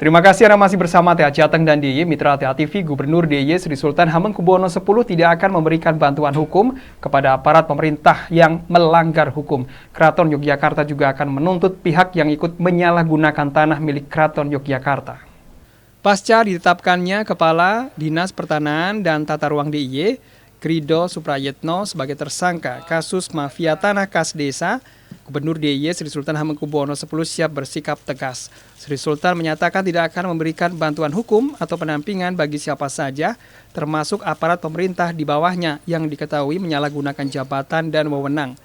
Terima kasih Anda masih bersama TA Jateng dan DIY Mitra TA TV. Gubernur DIY Sri Sultan Hamengkubuwono X tidak akan memberikan bantuan hukum kepada aparat pemerintah yang melanggar hukum. Keraton Yogyakarta juga akan menuntut pihak yang ikut menyalahgunakan tanah milik Keraton Yogyakarta. Pasca ditetapkannya Kepala Dinas Pertanahan dan Tata Ruang DIY, Krido Suprayetno sebagai tersangka kasus mafia tanah kas desa, Gubernur DIY Sri Sultan Hamengkubuwono X siap bersikap tegas. Sri Sultan menyatakan tidak akan memberikan bantuan hukum atau pendampingan bagi siapa saja, termasuk aparat pemerintah di bawahnya yang diketahui menyalahgunakan jabatan dan wewenang.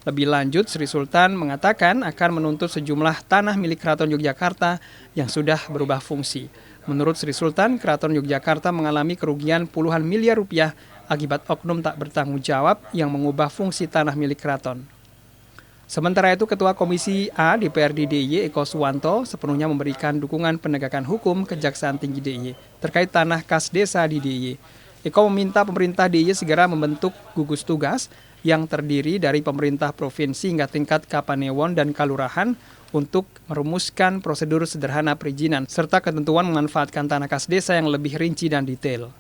Lebih lanjut, Sri Sultan mengatakan akan menuntut sejumlah tanah milik Keraton Yogyakarta yang sudah berubah fungsi. Menurut Sri Sultan, Keraton Yogyakarta mengalami kerugian puluhan miliar rupiah akibat oknum tak bertanggung jawab yang mengubah fungsi tanah milik keraton. Sementara itu, Ketua Komisi A DPRD DIY Eko Suwanto sepenuhnya memberikan dukungan penegakan hukum Kejaksaan Tinggi DIY terkait tanah kas desa di DIY. Eko meminta pemerintah DIY segera membentuk gugus tugas yang terdiri dari pemerintah provinsi hingga tingkat Kapanewon dan Kalurahan untuk merumuskan prosedur sederhana perizinan serta ketentuan memanfaatkan tanah kas desa yang lebih rinci dan detail.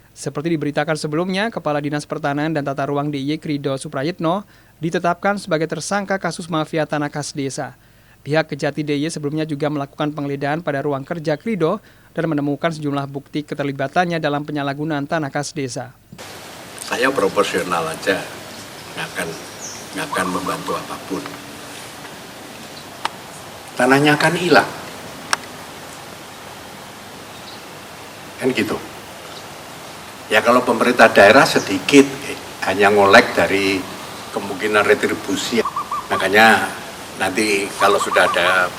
Seperti diberitakan sebelumnya, Kepala Dinas Pertanahan dan Tata Ruang DIY Krido Suprayetno ditetapkan sebagai tersangka kasus mafia tanah kas desa. Pihak Kejati DIY sebelumnya juga melakukan penggeledahan pada ruang kerja Krido dan menemukan sejumlah bukti keterlibatannya dalam penyalahgunaan tanah kas desa. Saya proporsional aja, nggak akan membantu apapun. Tanahnya akan hilang, kan gitu. Ya kalau pemerintah daerah sedikit, hanya ngolek dari kemungkinan retribusi. Makanya nanti kalau sudah ada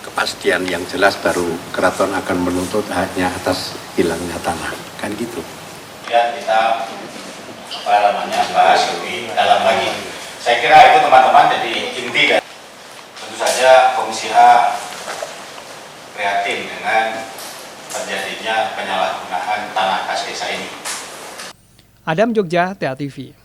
kepastian yang jelas baru keraton akan menuntut haknya atas hilangnya tanah, kan gitu. Ya kita bahas lebih dalam lagi. Saya kira itu teman-teman jadi inti dan tentu saja Komisi A prihatin dengan terjadinya penyalahgunaan tanah kas desa ini. Adam Jogja, TA TV.